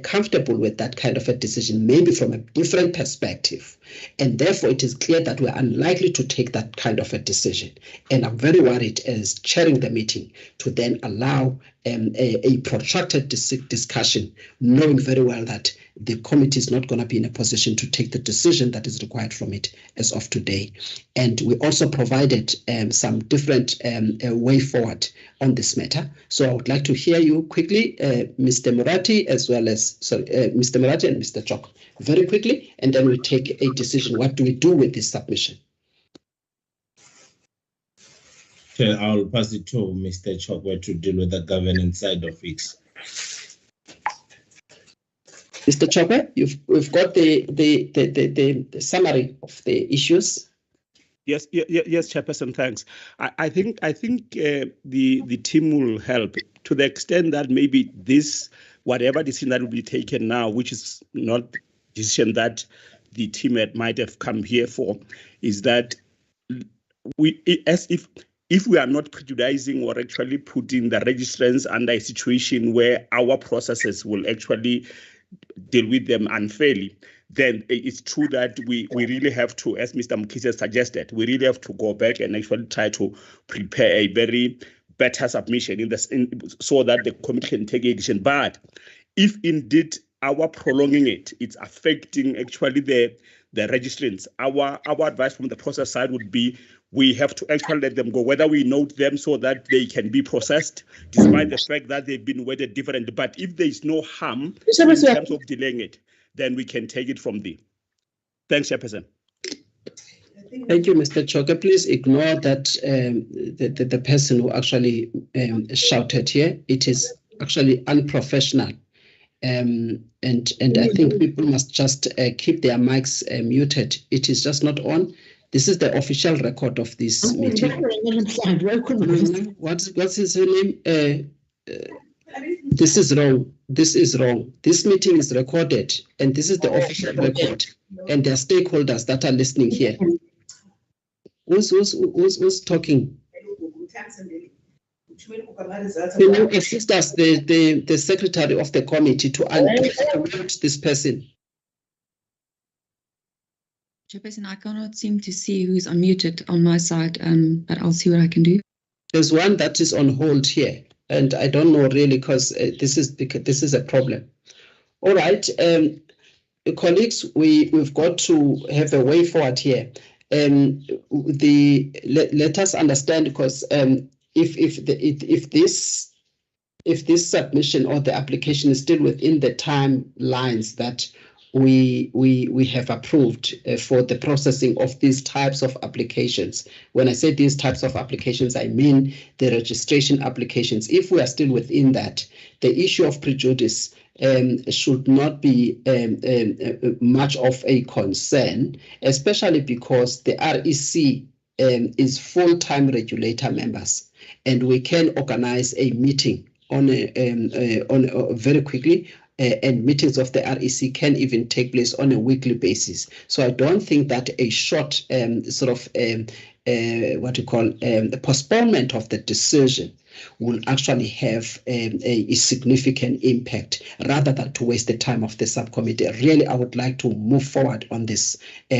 comfortable with that kind of a decision, maybe from a different perspective. And therefore, it is clear that we're unlikely to take that kind of a decision. And I'm very worried as chairing the meeting to then allow a protracted discussion, knowing very well that the committee is not going to be in a position to take the decision that is required from it as of today. And we also provided some different way forward on this matter. So I would like to hear you quickly, Mr. Murati, as well as Mr. Murati and Mr. Chok, very quickly, and then we take a decision. What do we do with this submission? Okay, I'll pass it to Mr. Chokwe to deal with the governance side of it. Mr. Chokwe, we've got the summary of the issues. Yes, Chairperson, thanks. I think the team will help to the extent that maybe this, whatever decision that will be taken now, which is not decision that the team might have come here for, is that if we are not prejudicing or actually putting the registrants under a situation where our processes will actually deal with them unfairly, then it's true that we really have to, as Mr. Mkhize suggested, we really have to go back and actually try to prepare a very better submission so that the committee can take a decision. But if indeed our prolonging it's affecting actually the registrants, our advice from the process side would be we have to actually let them go, whether we note them so that they can be processed, despite the fact that they've been weighted different. But if there is no harm in terms of delaying it, then we can take it from there. Thanks, Chairperson. Thank you, Mr. Choke. Please ignore that the person who actually shouted here. It is actually unprofessional. And I think people must just keep their mics muted. It is just not on. This is the official record of this meeting. What's his name? This is wrong. This is wrong. This meeting is recorded, and this is the official record. And there are stakeholders that are listening here. Who's talking? Can you assist us, the secretary of the committee, to unmute this person? Chairperson, I cannot seem to see who's unmuted on my side, but I'll see what I can do. There's one that is on hold here, and I don't know really because this is a problem. All right, colleagues, we've got to have a way forward here. Let us understand, because if this submission or the application is still within the timelines that we have approved for the processing of these types of applications. When I say these types of applications, I mean the registration applications. If we are still within that, the issue of prejudice should not be much of a concern, especially because the REC is full-time regulator members, and we can organize a meeting on very quickly. And meetings of the REC can even take place on a weekly basis. So I don't think that a short the postponement of the decision will actually have a significant impact, rather than to waste the time of the subcommittee. Really, I would like to move forward on this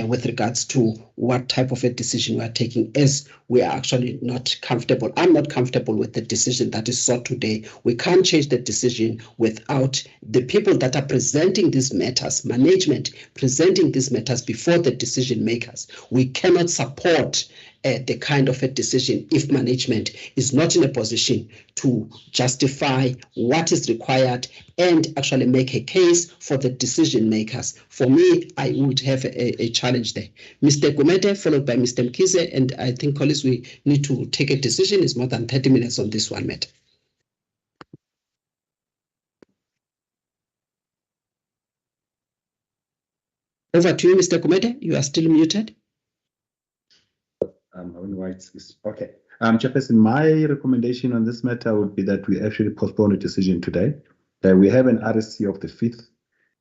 with regards to what type of a decision we are taking, as we are actually not comfortable. I'm not comfortable with the decision that is sought today. We can't change the decision without the people that are presenting these matters, management presenting these matters before the decision makers. We cannot support the kind of a decision if management is not in a position to justify what is required and actually make a case for the decision makers. For me, I would have a challenge there. Mr. Gumede, followed by Mr. Mkhize, and I think, colleagues, we need to take a decision. It's more than 30 minutes on this one matter. Over to you, Mr. Gumede. You are still muted. Okay. Chairperson, my recommendation on this matter would be that we actually postpone the decision today. We have an RSC of the 5th,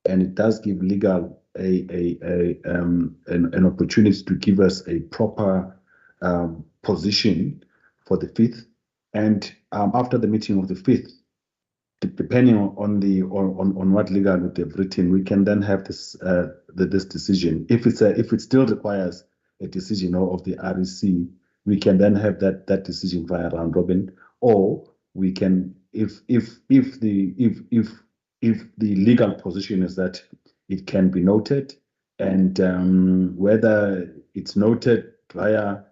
and it does give legal an opportunity to give us a proper position for the 5th. And after the meeting of the 5th, depending on what legal note they've written, we can then have this this decision. If it still requires a decision of the REC, we can then have that decision via round robin, or we can, if the legal position is that it can be noted, and whether it's noted via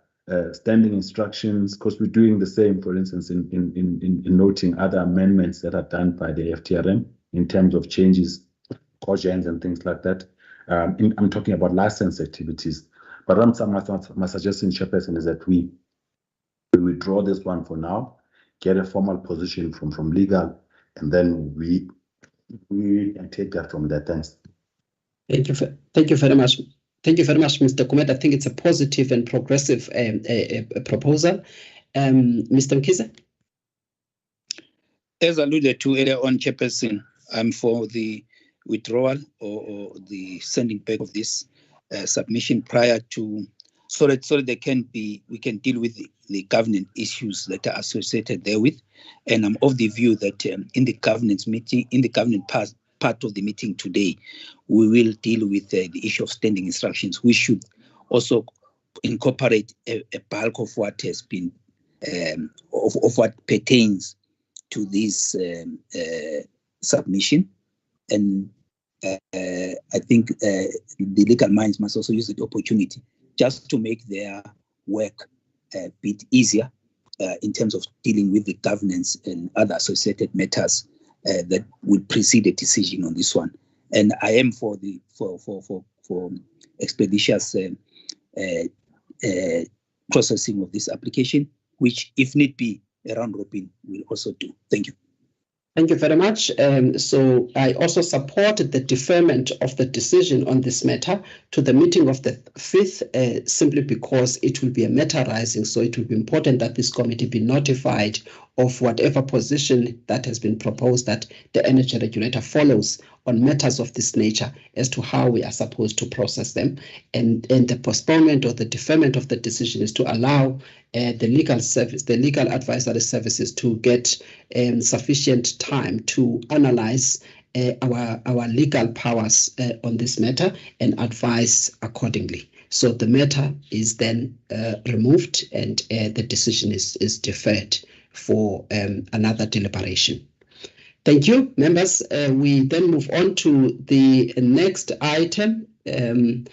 standing instructions, because we're doing the same, for instance, in noting other amendments that are done by the FTRM in terms of changes, cautions and things like that. I'm talking about license activities. But my suggestion, Chairperson, is that we withdraw this one for now, get a formal position from legal, and then we can take that from there. Thanks. Thank you very much. Thank you very much, Mr. Kumet. I think it's a positive and progressive proposal. Mr. Mkhize? As alluded to earlier on, Chairperson, I'm for the withdrawal or the sending back of this submission prior to, so that we can deal with the governance issues that are associated therewith. And I'm of the view that in the governance meeting, in the governance part of the meeting today, we will deal with the issue of standing instructions. We should also incorporate a bulk of what has been of what pertains to this submission, and I think the legal minds must also use the opportunity just to make their work a bit easier in terms of dealing with the governance and other associated matters that will precede a decision on this one. And I am for expeditious processing of this application, which, if need be, a round robin will also do. Thank you. Thank you very much. So I also support the deferment of the decision on this matter to the meeting of the 5th, simply because it will be a matter rising. So it will be important that this committee be notified of whatever position that has been proposed that the energy regulator follows on matters of this nature as to how we are supposed to process them. And the postponement or the deferment of the decision is to allow the legal advisory services to get sufficient time to analyze our legal powers on this matter and advise accordingly. So the matter is then removed, and the decision is deferred for another deliberation. Thank you, members. We then move on to the next item. The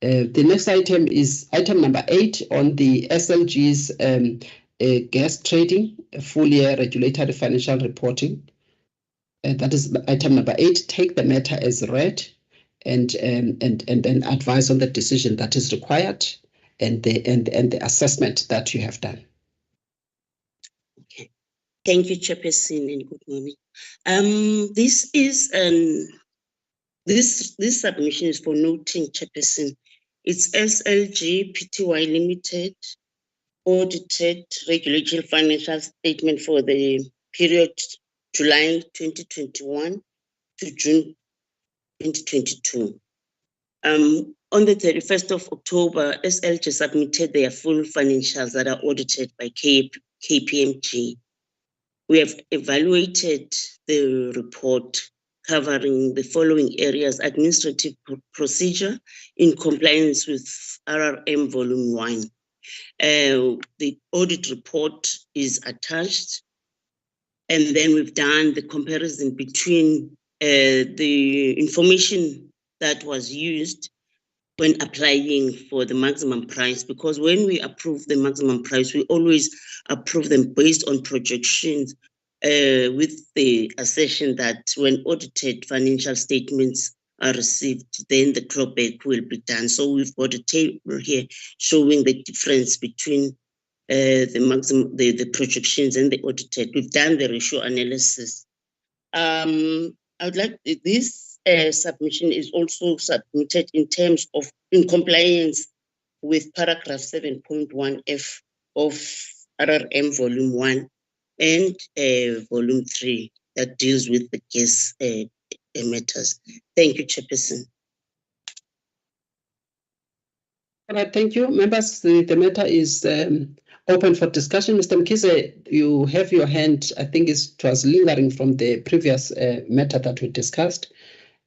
next item is item number 8 on the SLG's gas trading full year regulatory financial reporting. That is item number 8. Take the matter as read and then advise on the decision that is required and the assessment that you have done. Okay. Thank you, Chairperson, and good morning. This submission is for noting, Chairperson. It's SLG Pty Limited audited regulatory financial statement for the period July 2021 to June 2022. On the 31st of October, SLG submitted their full financials that are audited by KPMG. We have evaluated the report covering the following areas: administrative procedure in compliance with RRM Volume 1. The audit report is attached, and then we've done the comparison between the information that was used when applying for the maximum price, because when we approve the maximum price, we always approve them based on projections with the assertion that when audited financial statements are received, then the clawback will be done. So we've got a table here showing the difference between the projections and the audited. We've done the ratio analysis. I would like this submission is also submitted in terms of in compliance with paragraph 7.1F of RRM Volume 1 and Volume 3 that deals with the gas matters. Thank you, Chairperson. All right, thank you, members. The matter is open for discussion. Mr. Mkhize, you have your hand. I think it was lingering from the previous matter that we discussed.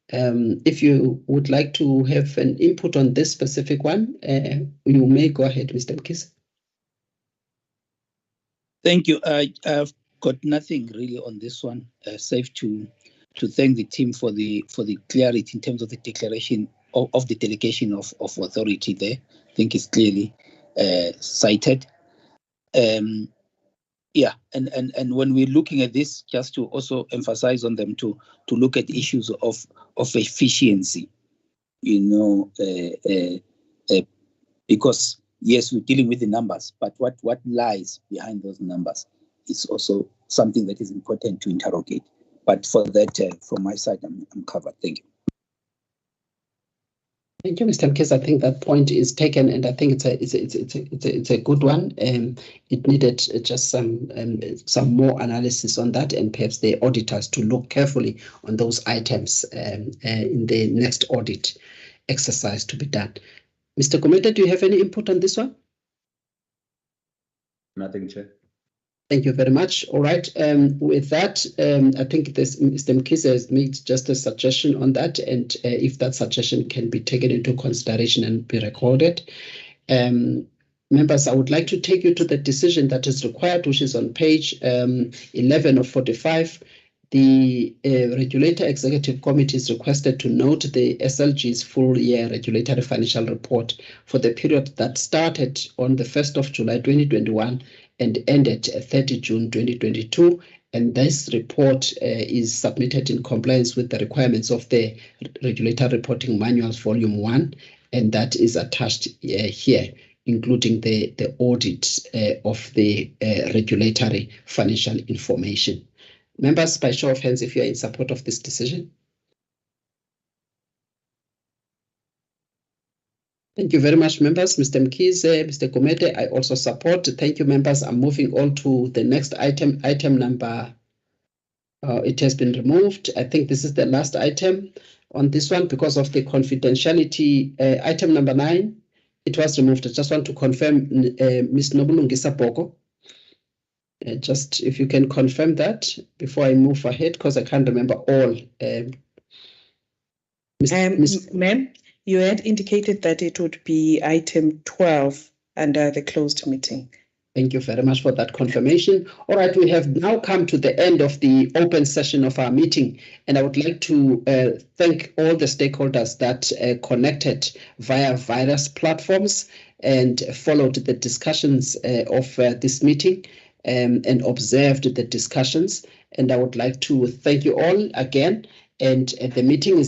If you would like to have an input on this specific one, you may go ahead, Mr. Mkhize. Thank you. I've got nothing really on this one. Safe to thank the team for the clarity in terms of the declaration of the delegation of authority there. I think it's clearly cited. Yeah, and when we're looking at this, just to also emphasize on them to look at issues of efficiency, because yes, we're dealing with the numbers, but what lies behind those numbers is also something that is important to interrogate. But for that, from my side, I'm covered. Thank you. Thank you, Mr. Mkhize. I think that point is taken, and I think it's a good one. It needed just some more analysis on that, and perhaps the auditors to look carefully on those items in the next audit exercise to be done. Mr. Kometa, do you have any input on this one? Nothing, Chair. Thank you very much. All right. With that, I think Mr. Mkhize has made just a suggestion on that, and if that suggestion can be taken into consideration and be recorded. Members, I would like to take you to the decision that is required, which is on page 11 of 45. The Regulator Executive Committee is requested to note the SLG's full year regulatory financial report for the period that started on the 1st of July 2021 and ended 30 June 2022. And this report is submitted in compliance with the requirements of the Regulator Reporting Manuals Volume 1, and that is attached here, including the audit of the regulatory financial information. Members, by show of hands, if you are in support of this decision. Thank you very much, members. Mr. Mkhize, Mr. Komete, I also support. Thank you, members. I'm moving on to the next item, item number, it has been removed. I think this is the last item on this one because of the confidentiality. Item number 9, it was removed. I just want to confirm, Ms. Nobulungisa Boko. Just if you can confirm that before I move ahead, because I can't remember all. Ma'am, you had indicated that it would be item 12 under the closed meeting. Thank you very much for that confirmation. All right, we have now come to the end of the open session of our meeting, and I would like to thank all the stakeholders that connected via various platforms and followed the discussions of this meeting. And observed the discussions. And I would like to thank you all again. And the meeting is